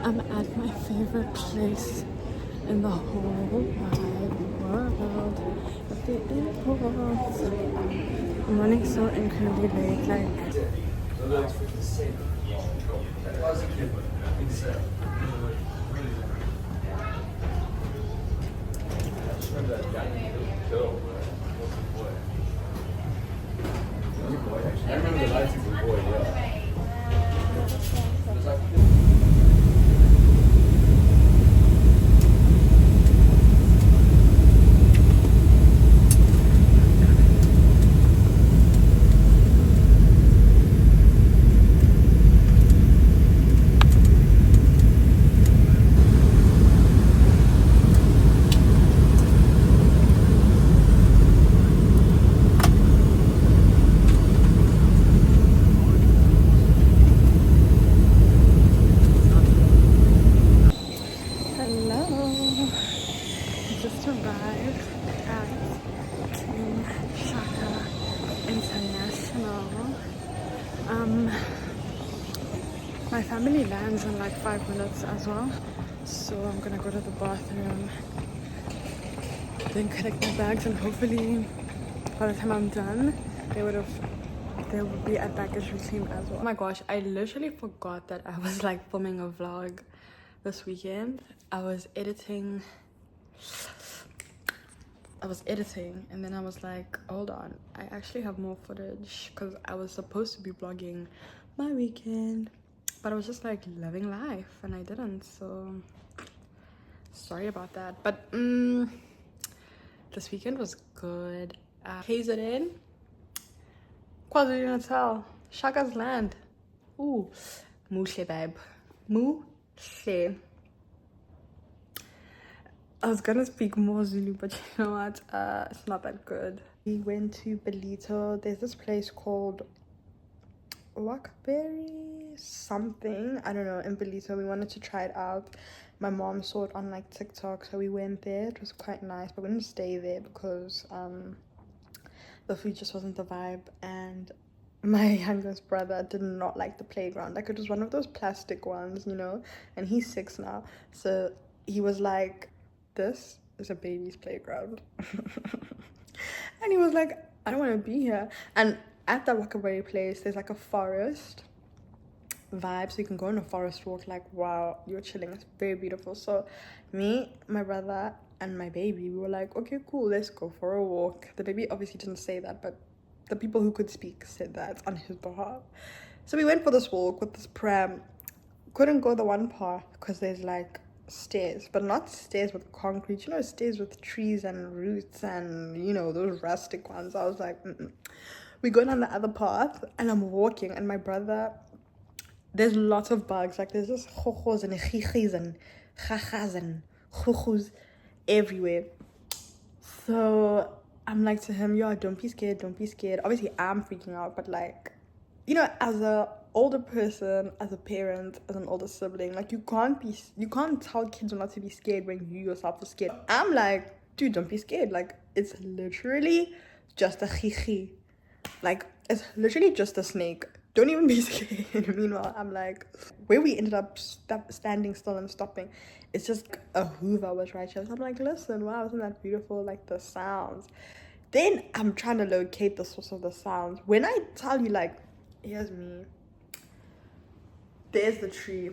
I'm at my favorite place in the whole wide world, at the airport. I'm running so incredibly late, like. I remember the nights as a boy, yeah. Hello. Just arrived at King Shaka International. My family lands in like 5 minutes as well, so I'm gonna go to the bathroom, then collect my bags, and hopefully by the time I'm done, they will be at baggage reclaim as well. Oh my gosh, I literally forgot that I was like filming a vlog this weekend. I was editing and then I was like, hold on, I actually have more footage, because I was supposed to be vlogging my weekend, but I was just like living life and I didn't, so sorry about that. But this weekend was good. KZN, KwaZulu-Natal, Shaka's land. Ooh, muhle babe, muhle. I was gonna speak more Zulu, but you know what? It's not that good. We went to Belito. There's this place called Wakberry something. I don't know, in Belito. We wanted to try it out. My mom saw it on like TikTok, so we went there. It was quite nice, but we didn't stay there because the food just wasn't the vibe, and my youngest brother did not like the playground. Like, it was one of those plastic ones, you know, and he's 6 now, so he was like, this is a baby's playground. And he was like, I don't want to be here. And at that Wakabari place, there's like a forest vibe, so you can go on a forest walk, like, wow, you're chilling, it's very beautiful. So me, my brother, and my baby, we were like, okay, cool, let's go for a walk. The baby obviously didn't say that, but the people who could speak said that on his behalf. So we went for this walk with this pram. Couldn't go the one path because there's like stairs, but not stairs with concrete, you know, stairs with trees and roots and, you know, those rustic ones. I was like, we go down the other path, and I'm walking, and my brother, there's lots of bugs, like there's just chojos and chichis and chachas and chuchus everywhere. So I'm like to him, yo, don't be scared, don't be scared. Obviously I'm freaking out, but like, you know, as a older person, as a parent, as an older sibling, like you can't tell kids not to be scared when you yourself are scared. I'm like, dude, don't be scared. Like, it's literally just a chichi. Like, it's literally just a snake. Don't even be scared. Meanwhile, I'm like, where we ended up standing still and stopping, it's just a hoover was right here. So I'm like, listen, wow, isn't that beautiful? Like, the sounds. Then I'm trying to locate the source of the sounds. When I tell you, like, here's me, there's the tree,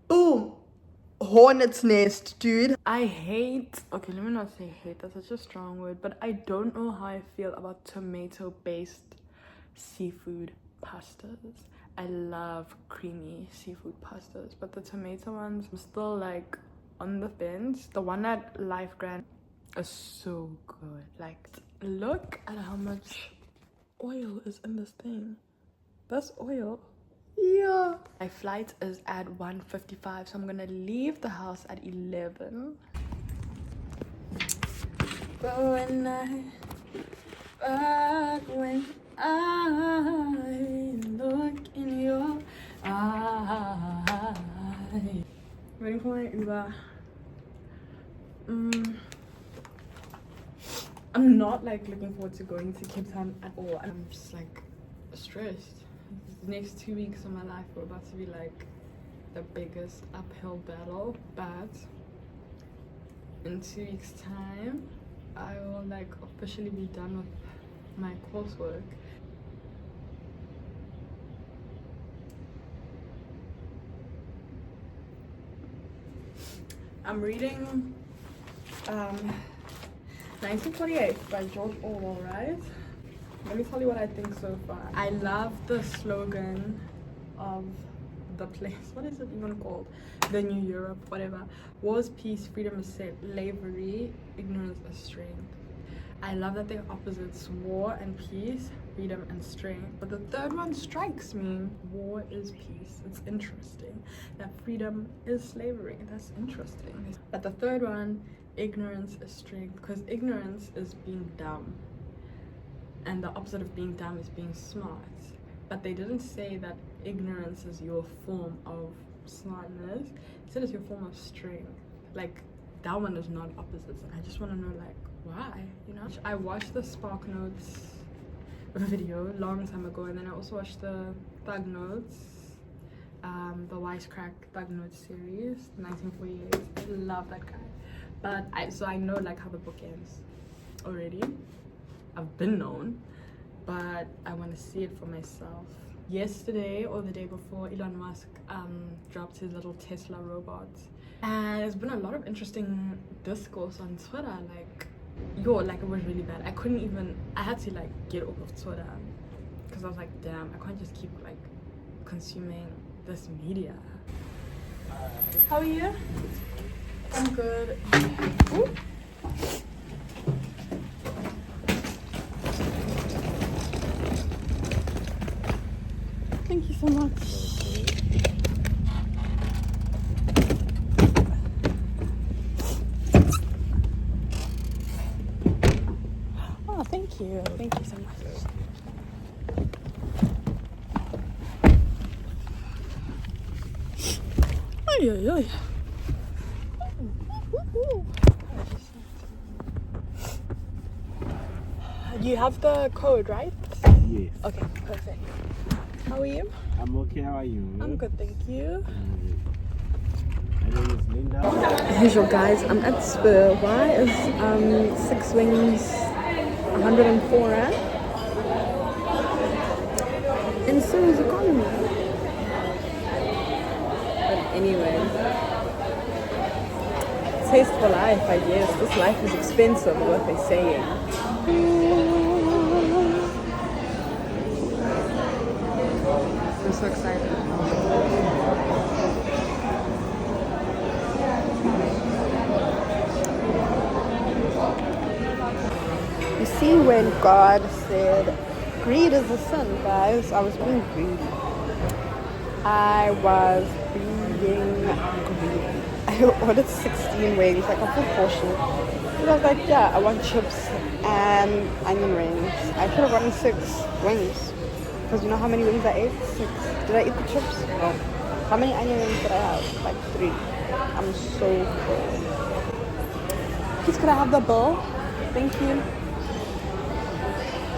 boom, hornet's nest, dude. I hate, okay, let me not say hate, that's such a strong word, but I don't know how I feel about tomato based seafood pastas. I love creamy seafood pastas, but the tomato ones, I'm still like on the fence. The one at Life Grand is so good. Like, look at how much oil is in this thing. That's oil. Yeah. My flight is at 1:55, so I'm gonna leave the house at 11. But when I look in your eyes. Waiting for my Uber. I'm not like looking forward to going to Cape Town at all. I'm just like stressed. The next 2 weeks of my life are about to be like the biggest uphill battle, but in 2 weeks time I will like officially be done with my coursework. I'm reading 1948 by George Orwell, right? Let me tell you what I think so far. I love the slogan of the place. What is it even called? The New Europe, whatever. War is peace, freedom is slavery, ignorance is strength. I love that they're opposites. War and peace, freedom and strength. But the third one strikes me. War is peace. It's interesting. That freedom is slavery. That's interesting. But the third one, ignorance is strength. Because ignorance is being dumb. And the opposite of being dumb is being smart. But they didn't say that ignorance is your form of smartness. It said it's your form of strength. Like, that one is not opposites. And I just want to know, like, why, you know? I watched the Spark Notes video a long time ago, and then I also watched the Thug Notes, the Wisecrack Thug Notes series, 1948. I love that guy. But I know like how the book ends already. I've been known, but I want to see it for myself. Yesterday or the day before, Elon Musk dropped his little Tesla robot, and there's been a lot of interesting discourse on Twitter. Like, like it was really bad. I had to like get off of Twitter because I was like, damn, I can't just keep like consuming this media. How are you? I'm good. Ooh. Thank you so much. Oh, thank you. Thank you so much. Ay, ay, ay. You have the code, right? Yes. Okay, perfect. How are you? I'm okay. How are you? I'm good, thank you. My name is Linda. As your guys, I'm at Spur. Why is 6 wings 104 rand? In Spur's economy. But anyway, taste for life, I guess. This life is expensive, what they're saying. I'm so excited. You see, when God said, greed is a sin, guys, I was being greedy. I was being greedy. I ordered 16 wings, like a full portion. And I was like, yeah, I want chips and onion rings. I should have gotten 6 wings. Because you know how many wings I ate? 6. Did I eat the chips? No. How many onion rings did I have? Like 3. I'm so full. Please, could I have the bill? Thank you.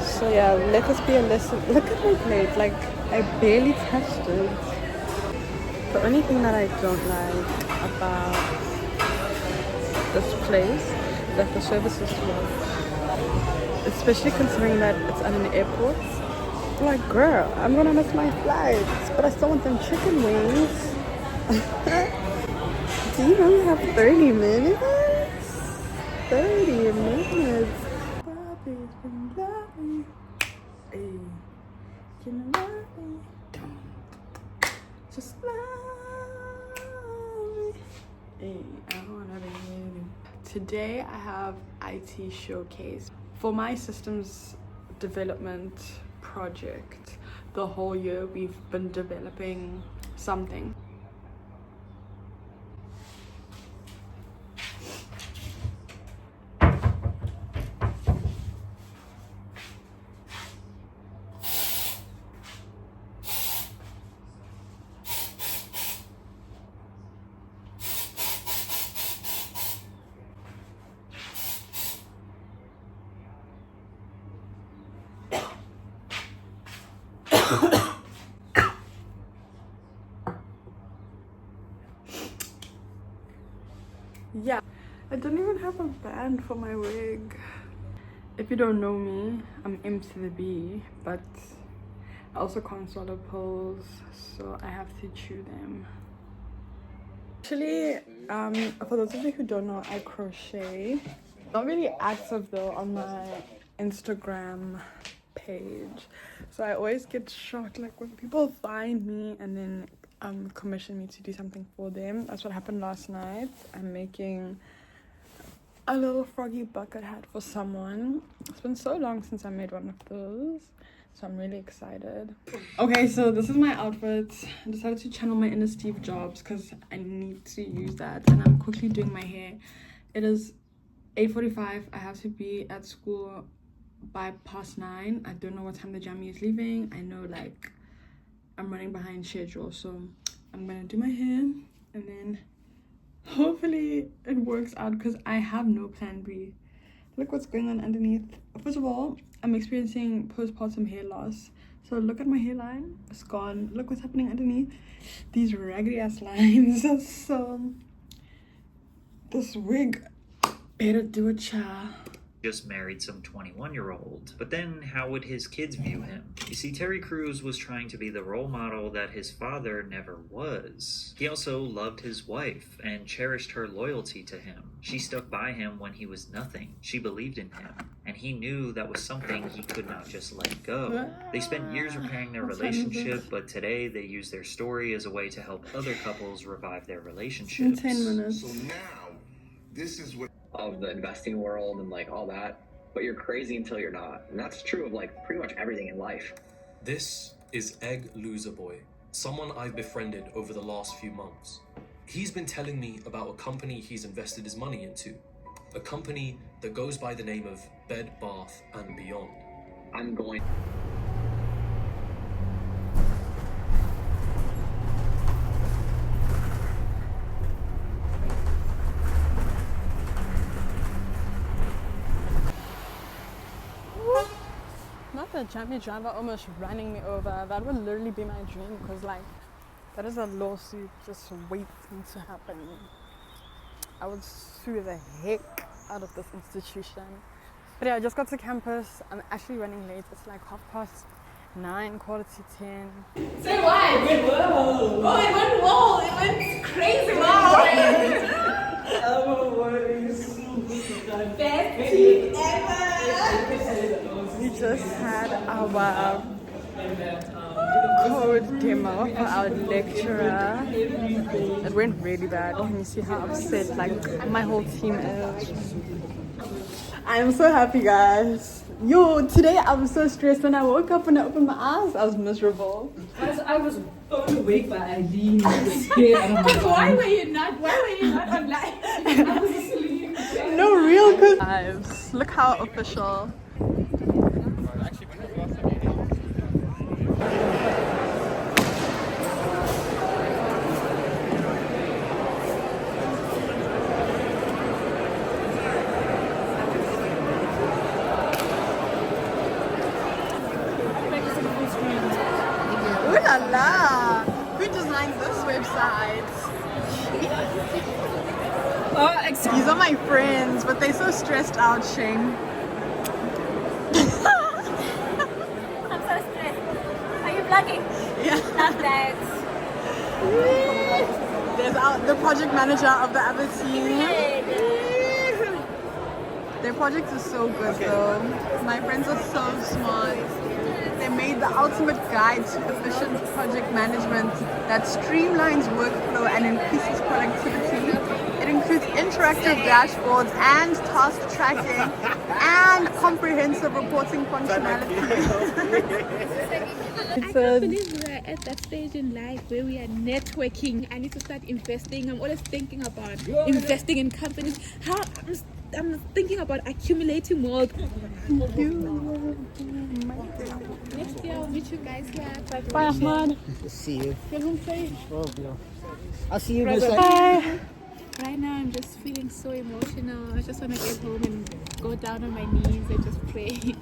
So yeah, let us be a lesson. Look at my plate. Like, I barely touched it. The only thing that I don't like about this place is that the service is slow. Especially considering that it's at an airport. Like, girl, I'm gonna miss my flights, but I still want them chicken wings. Do you only have 30 minutes? 30 minutes. Bobby's been loving. Hey, can I love me? Just love me. Hey, I wanna be with you. Today I have IT showcase for my systems development project. The whole year we've been developing something. Yeah, I don't even have a band for my wig. If you don't know me, I'm M to the B, but I also can't swallow pills, so I have to chew them. Actually, for those of you who don't know, I crochet. Not really active though on my Instagram page, so I always get shocked like when people find me and then commission me to do something for them. That's what happened last night. I'm making a little froggy bucket hat for someone. It's been so long since I made one of those, so I'm really excited. Okay, so this is my outfit. I decided to channel my inner Steve Jobs because I need to use that, and I'm quickly doing my hair. It is 8:45. I have to be at school by past 9. I don't know what time the jammy is leaving. I know like I'm running behind schedule, so I'm gonna do my hair and then hopefully it works out because I have no plan B. Look what's going on underneath. First of all, I'm experiencing postpartum hair loss. So look at my hairline. It's gone. Look what's happening underneath. These raggedy ass lines. So this wig better do a cha. Just married some 21-year-old. But then how would his kids view him? You see, Terry Crews was trying to be the role model that his father never was. He also loved his wife and cherished her loyalty to him. She stuck by him when he was nothing. She believed in him, and he knew that was something he could not just let go. They spent years repairing their relationship, but today they use their story as a way to help other couples revive their relationships. 10 minutes. So now, this is what of the investing world and like all that, but you're crazy until you're not, and that's true of like pretty much everything in life. This is Egg Loser Boy, someone I've befriended over the last few months. He's been telling me about a company he's invested his money into, a company that goes by the name of Bed Bath and Beyond. I'm going Not the jammy driver almost running me over. That would literally be my dream because like that is a lawsuit just waiting to happen. I would sue the heck out of this institution. But yeah, I just got to campus. I'm actually running late. It's like 9:15, 9:45. Say what? It went well. Oh, it went well. It went crazy well. Best team ever. We just had our code demo for our lecturer. It went really bad. Can you see how upset like my whole team is? I am so happy, guys. Yo, today I was so stressed when I woke up and I opened my eyes. I was miserable. I was blown awake by Eileen. I was scared out of my mind. Why were you not online? I was asleep. No real good vibes. Look how official. Ooh la la! Who designed this website? Oh, excuse These are my friends, but they're so stressed out, Shing. I'm so stressed. Are you vlogging? Yeah. Love that. There's the project manager of the other team. Their project is so good though. My friends are so smart. They made the ultimate guide to efficient project management that streamlines workflow and increases productivity. It includes interactive dashboards and task tracking and comprehensive reporting functionality. I can't believe we're at that stage in life where we are networking. I need to start investing. I'm always thinking about investing in companies. I'm thinking about accumulating wealth. Next year I'll meet you guys here. Bye, Ahmad. See you. Get home safe. I'll see you Bye. Right now I'm just feeling so emotional. I just want to get home and go down on my knees and just pray.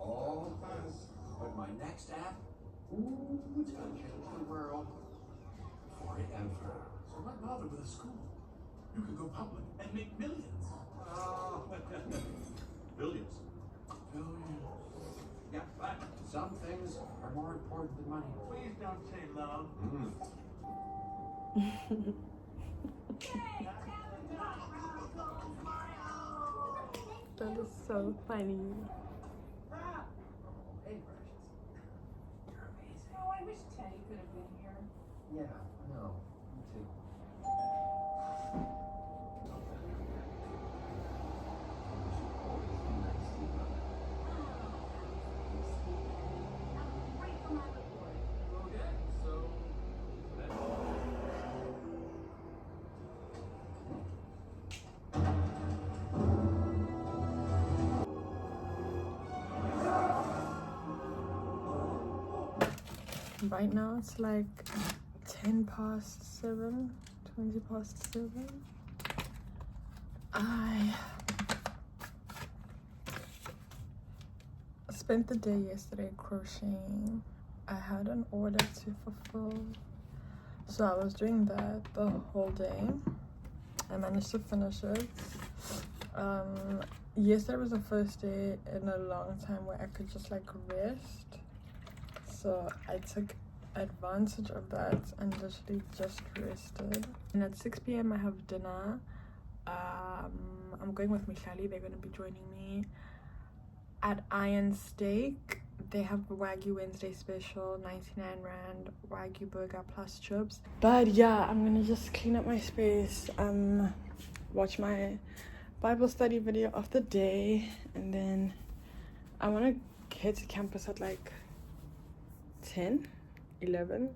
all the time. But my next app, ooh, it's gonna change the world forever. So let father with a school. You could go public and make millions. Billions. Billions. Yeah, but some things are more important than money. Please don't say love. That is so funny. Hey, Precious. You're amazing. Oh, I wish Teddy could have been here. Yeah, I know. Me too. Right now it's like 10 past 7, 20 past 7. I spent the day yesterday crocheting. I had an order to fulfill, so I was doing that the whole day. I managed to finish it. Yesterday was the first day in a long time where I could just like rest. So I took advantage of that and literally just rested. And at 6 p.m. I have dinner. I'm going with Michali. They're going to be joining me. At Iron Steak, they have the Wagyu Wednesday special, 99 Rand, Wagyu burger plus chips. But yeah, I'm going to just clean up my space, watch my Bible study video of the day, and then I want to head to campus at like 10, 11,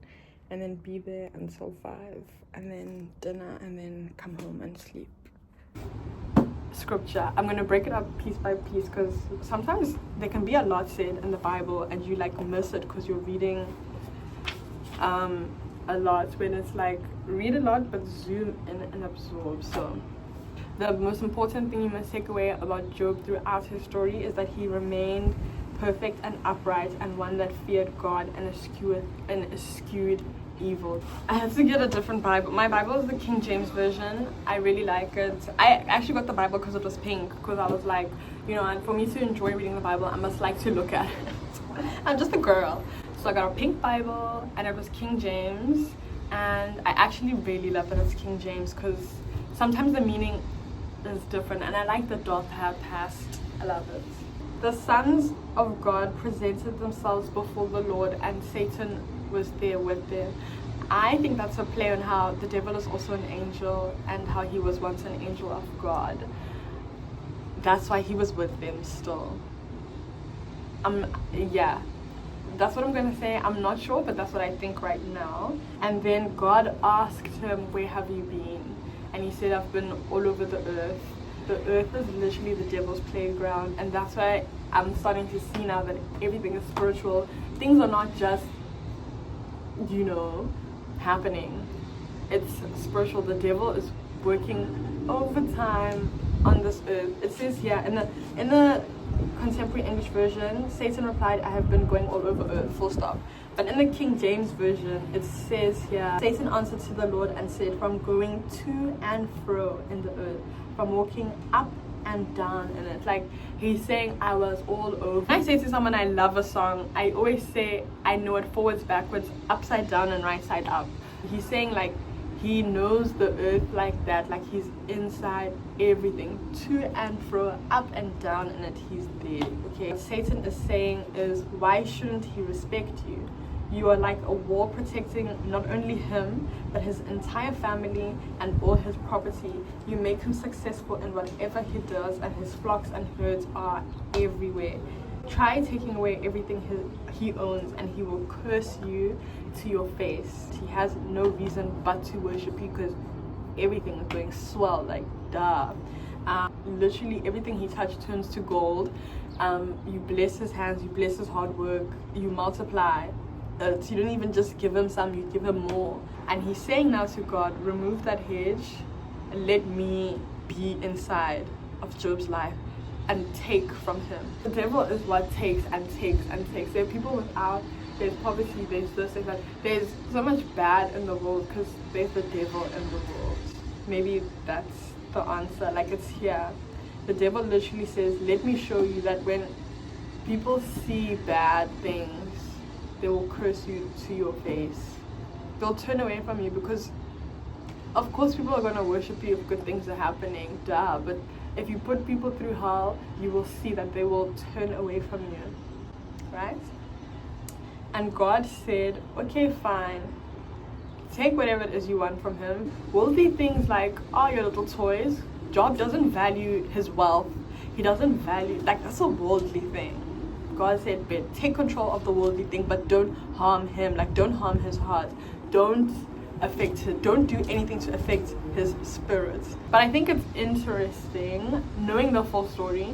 and then be there until 5, and then dinner, and then come home and sleep. Scripture, I'm gonna break it up piece by piece because sometimes there can be a lot said in the Bible and you like miss it because you're reading a lot, when it's like read a lot but zoom in and absorb. So the most important thing you must take away about Job throughout his story is that he remained perfect and upright, and one that feared God and eschewed evil. I had to get a different Bible. My Bible is the King James Version. I really like it. I actually got the Bible because it was pink, because I was like, you know, and for me to enjoy reading the Bible, I must like to look at it. I'm just a girl. So I got a pink Bible, and it was King James, and I actually really love that it's King James because sometimes the meaning is different, and I like the dot have passed. I love it. The sons of God presented themselves before the Lord, and Satan was there with them. I think that's a play on how the devil is also an angel, and how he was once an angel of God. That's why he was with them still. Yeah, that's what I'm gonna say. I'm not sure, but that's what I think right now. And then God asked him, where have you been? And he said, I've been all over the earth. The earth is literally the devil's playground, and that's why I'm starting to see now that everything is spiritual. Things are not just, you know, happening. It's spiritual. The devil is working overtime on this earth. It says here in the Contemporary English Version, Satan replied, I have been going all over earth, full stop. But in the King James Version, it says here, Satan answered to the Lord and said, from going to and fro in the earth, from walking up and down in it. Like, he's saying I was all over. When I say to someone I love a song, I always say I know it forwards, backwards, upside down, and right side up. He's saying like he knows the earth like that, like he's inside everything, to and fro, up and down in it, he's there. Okay, what Satan is saying is, why shouldn't he respect you? You are like a wall protecting not only him, but his entire family and all his property. You make him successful in whatever he does, and his flocks and herds are everywhere. Try taking away everything he owns, and he will curse you to your face. He has no reason but to worship you because everything is going swell, like duh. Literally everything he touched turns to gold. You bless his hands, you bless his hard work, you multiply. So you don't even just give him some, you give him more. And he's saying now to God, remove that hedge and let me be inside of Job's life and take from him. The devil is what takes and takes and takes. There are people without, there's poverty, there's this, there's that. There's so much bad in the world because there's the devil in the world. maybe that's the answer. Like, it's here. The devil literally says, let me show you that when people see bad things, they will curse you to your face. They'll turn away from you because, of course, people are going to worship you if good things are happening, duh. But if you put people through hell, you will see that they will turn away from you, right? And God said, okay, fine. Take whatever it is you want from him. Worldly things like, oh, your little toys. Job doesn't value his wealth. He doesn't value, like, that's a worldly thing. God said, but take control of the worldly thing, but don't harm him. Like, don't harm his heart. Don't affect it. Don't do anything to affect his spirit. But I think it's interesting, knowing the full story.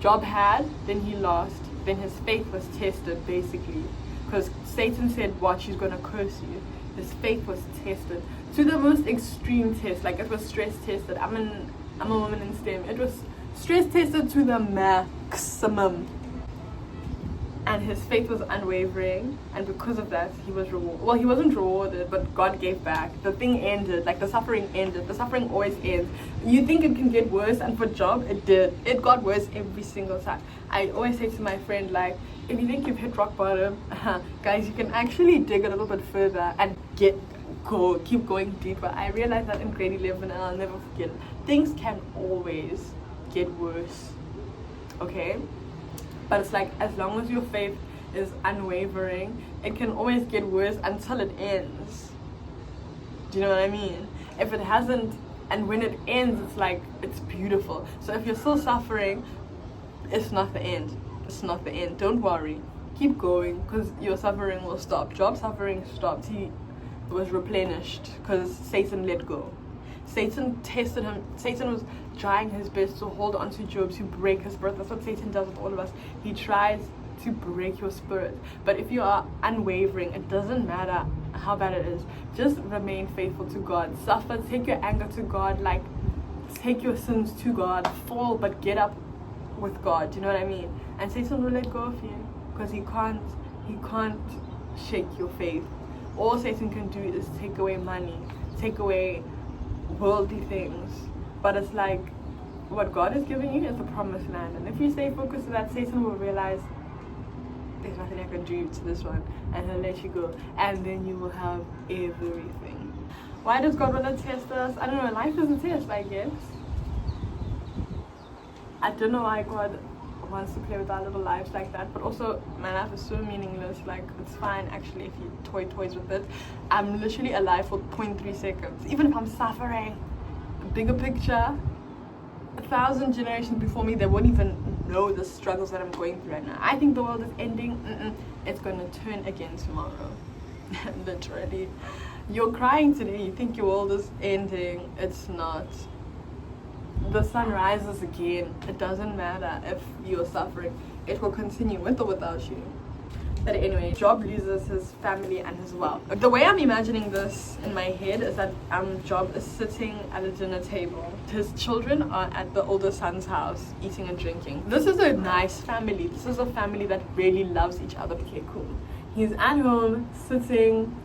Job had, then he lost, then his faith was tested, basically. Because Satan said, watch, he's going to curse you. His faith was tested to the most extreme test. Like, it was stress tested. I'm a woman in STEM. It was stress tested to the maximum. And his faith was unwavering, and because of that, he was rewarded. Well, he wasn't rewarded, but God gave back. The thing ended, like the suffering ended. The suffering always ends. You think it can get worse, and for Job, it did. It got worse every single time. I always say to my friend, like, if you think you've hit rock bottom, guys, you can actually dig a little bit further and keep going deeper. I realized that in grade 11, and I'll never forget it. Things can always get worse, okay? But it's like, as long as your faith is unwavering, it can always get worse until it ends. Do you know what I mean? If it hasn't, and when it ends, it's like, it's beautiful. So if you're still suffering, it's not the end. It's not the end. Don't worry. Keep going, because your suffering will stop. Job's suffering stopped. He was replenished because Satan let go. Satan tested him. Satan was trying his best to hold on to Job, to break his spirit. That's what Satan does with all of us. He tries to break your spirit. But if you are unwavering, it doesn't matter how bad it is. Just remain faithful to God. Suffer, take your anger to God. Like, take your sins to God. Fall, but get up with God. Do you know what I mean? And Satan will let go of you because he can't shake your faith. All Satan can do is take away money, take away worldly things, but it's like what God is giving you is the promised land, and if you stay focused on that, Satan will realize there's nothing I can do to this one, and he'll let you go, and then you will have everything. Why does God want to test us? I don't know. Life is a test, I guess. I don't know why God wants to play with our little lives like that, but also my life is so meaningless. Like, it's fine actually if you toys with it. I'm literally alive for 0.3 seconds, even if I'm suffering. Bigger picture, 1,000 generations before me, they won't even know the struggles that I'm going through right now. I think the world is ending. It's gonna turn again tomorrow. Literally, you're crying today, you think your world is ending. It's not. The sun rises again. It doesn't matter if you're suffering. It will continue with or without you. But anyway, Job loses his family and his wealth. The way I'm imagining this in my head is that Job is sitting at a dinner table. His children are at the older son's house eating and drinking. This is a nice family. This is a family that really loves each other. Okay, cool. He's at home, sitting,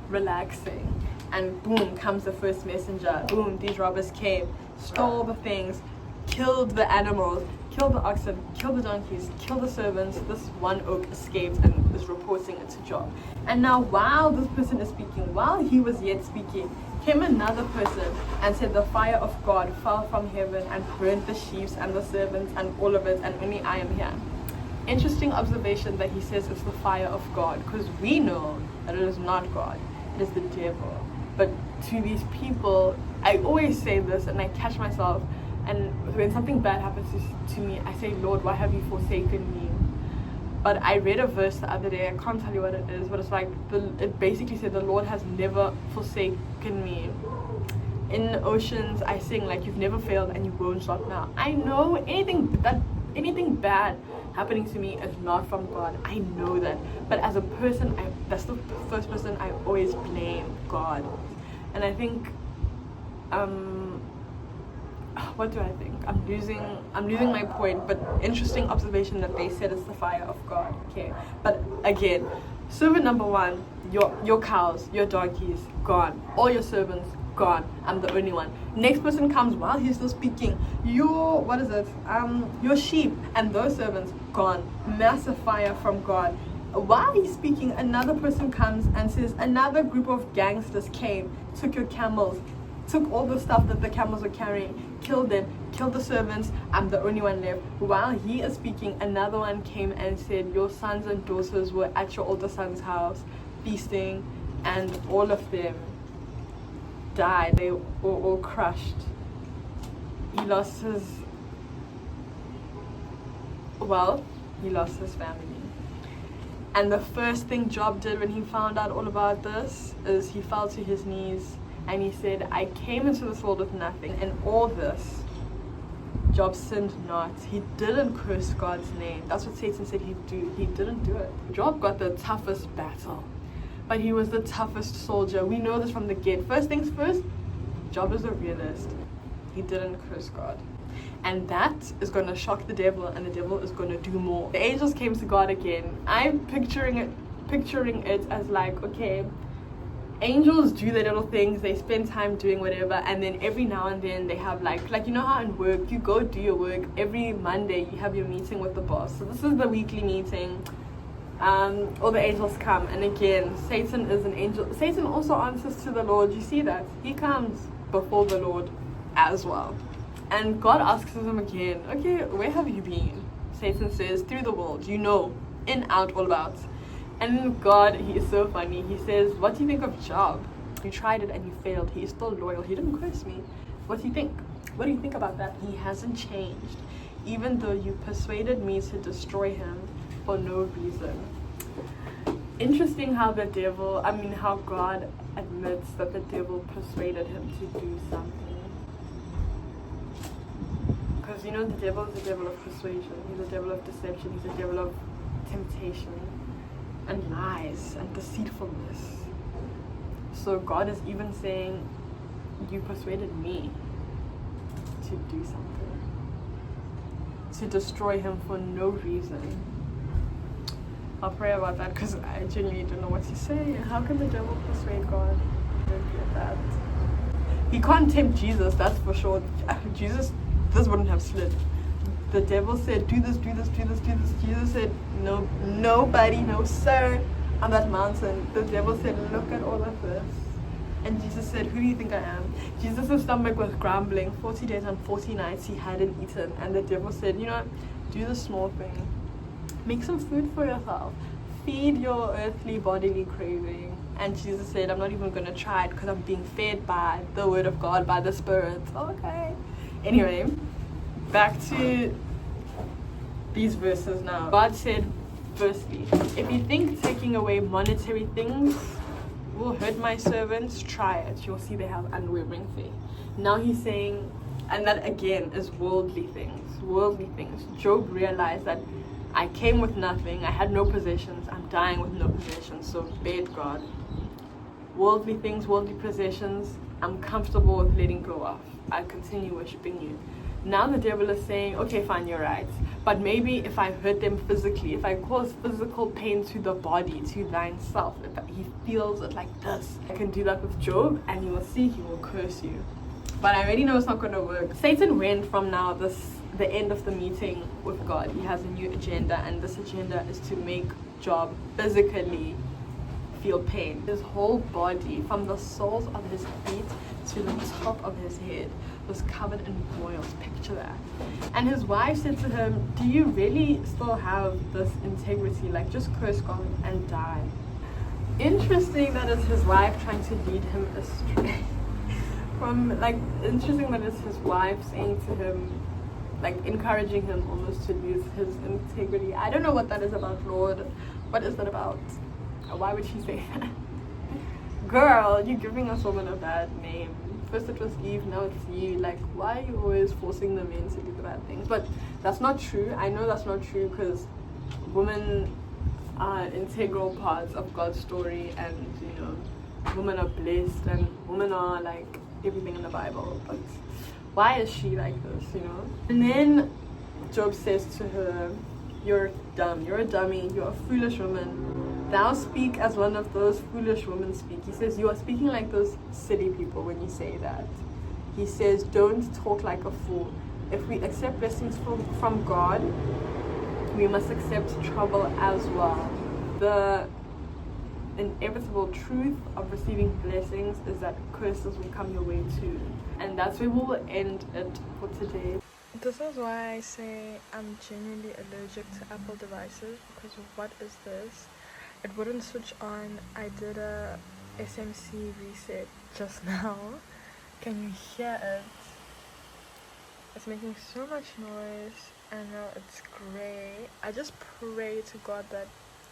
relaxing. And boom, comes the first messenger. Boom, these robbers came, stole the things, killed the animals, killed the oxen, killed the donkeys, killed the servants. This one oak escaped and is reporting it to Job. And now while this person is speaking, while he was yet speaking, came another person and said the fire of God fell from heaven and burnt the sheep and the servants and all of it, and only I am here. Interesting observation that he says it's the fire of God, because we know that it is not God, it is the devil. But to these people, I always say this and I catch myself, and when something bad happens to me, I say, Lord, why have you forsaken me? But I read a verse the other day, I can't tell you what it is, but it's like, it basically said, the Lord has never forsaken me. In Oceans, I sing, like, you've never failed and you won't stop now. I know anything bad happening to me is not from God. I know that. But as a person, that's the first person I always blame, God. And I think, what do I think? I'm losing my point, but interesting observation that they said it's the fire of God. Okay. But again, servant number one, your cows, your donkeys, gone. All your servants, gone. I'm the only one. Next person comes while he's still speaking. Your sheep and those servants gone. Massive fire from God. While he's speaking, another person comes and says, another group of gangsters came, took your camels, took all the stuff that the camels were carrying, killed them, killed the servants. I'm the only one left. While he is speaking, another one came and said, your sons and daughters were at your older son's house feasting, and all of them died. They were all crushed. He lost his family. And the first thing Job did when he found out all about this is he fell to his knees and he said, I came into this world with nothing, and all this, Job sinned not. He didn't curse God's name. That's what Satan said he'd do. He didn't do it. Job got the toughest battle, but he was the toughest soldier. We know this from the get. First things first, Job is a realist. He didn't curse God. And that is going to shock the devil, and the devil is going to do more. The angels came to God again. I'm picturing it as like, okay, angels do their little things, they spend time doing whatever, and then every now and then they have like you know how in work, you go do your work, every Monday you have your meeting with the boss. So this is the weekly meeting. All the angels come, and again, Satan is an angel. Satan also answers to the Lord. You see that? He comes before the Lord as well. And God asks him again, okay, where have you been? Satan says, through the world, you know, in, out, all about. And God, he is so funny. He says, what do you think of Job? You tried it and you failed. He is still loyal. He didn't curse me. What do you think? What do you think about that? He hasn't changed, even though you persuaded me to destroy him for no reason. Interesting how how God admits that the devil persuaded him to do something. Because you know, the devil is the devil of persuasion. He's a devil of deception. He's a devil of temptation and lies and deceitfulness. So God is even saying, you persuaded me to do something, to destroy him for no reason. I'll pray about that, because I genuinely don't know what to say. How can the devil persuade God? I don't get that. He can't tempt Jesus, that's for sure. Jesus, this wouldn't have slid. The devil said, do this, do this, do this, do this. Jesus said, no, nobody, no sir, on that mountain. The devil said, look at all of this. And Jesus said, who do you think I am? Jesus' stomach was grumbling. 40 days and 40 nights he hadn't eaten. And the devil said, you know, do the small thing. Make some food for yourself. Feed your earthly bodily craving. And Jesus said, I'm not even going to try it, because I'm being fed by the word of God, by the Spirit. Okay. Anyway, back to these verses now. God said, firstly, if you think taking away monetary things will hurt my servants, try it. You'll see they have unwavering faith. Now he's saying, and that again is worldly things. Worldly things. Job realized that I came with nothing. I had no possessions. I'm dying with no possessions. So beg God. Worldly things, worldly possessions, I'm comfortable with letting go of. I continue worshiping you. Now the devil is saying, okay, fine, you're right. But maybe if I hurt them physically, if I cause physical pain to the body, to thine self, if he feels it like this, I can do that with Job, and you will see he will curse you. But I already know it's not going to work. Satan went from now the end of the meeting with God. He has a new agenda, and this agenda is to make Job physically feel pain. His whole body, from the soles of his feet to the top of his head, was covered in boils. Picture that. And his wife said to him, do you really still have this integrity? Like, just curse God and die. Interesting that it's his wife trying to lead him astray. Interesting that it's his wife saying to him, like encouraging him almost to lose his integrity. I don't know what that is about, Lord. What is that about? Why would she say that? Girl, you're giving us women a bad name. First it was Eve, now it's you. Like, why are you always forcing the men to do the bad things? But that's not true. I know that's not true, because women are integral parts of God's story, and you know, women are blessed, and women are like everything in the Bible. But why is she like this, you know? And then Job says to her, you're dumb, you're a dummy, you're a foolish woman. Thou speak as one of those foolish women speak. He says, you are speaking like those silly people when you say that. He says, don't talk like a fool. If we accept blessings from God, we must accept trouble as well. The inevitable truth of receiving blessings is that curses will come your way too. And that's where we'll end it for today. This is why I say I'm genuinely allergic to Apple devices, because what is this? It wouldn't switch on. I did a SMC reset just now. Can you hear it? It's making so much noise, and now it's grey. I just pray to God that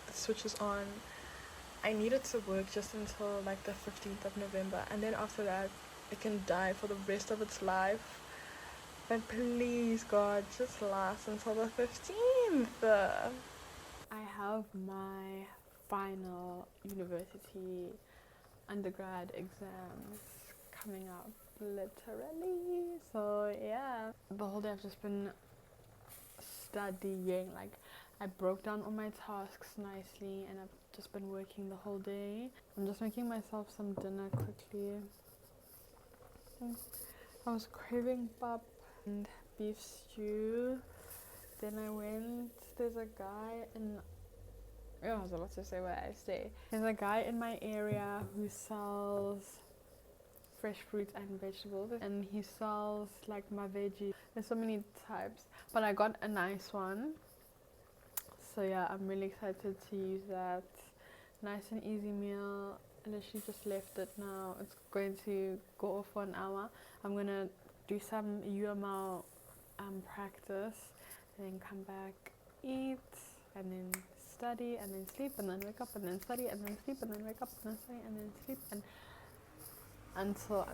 it switches on. I need it to work just until like the 15th of November, and then after that it can die for the rest of its life. But please God, just last until the 15th. I have my final university undergrad exams coming up, literally. So yeah, the whole day I've just been studying. Like, I broke down all my tasks nicely, and I've just been working the whole day. I'm just making myself some dinner quickly. I was craving pap and beef stew. Then I went, there's a guy in, I was about to say where I stay. There's a guy in my area who sells fresh fruits and vegetables, and he sells like my veggies. There's so many types, but I got a nice one. So yeah, I'm really excited to use that. Nice and easy meal. I literally just left it now. It's going to go off for an hour. I'm gonna do some UML practice, and then come back, eat, and then study, and then sleep, and then wake up, and then study, and then sleep, and then wake up, and then study, and then sleep, and until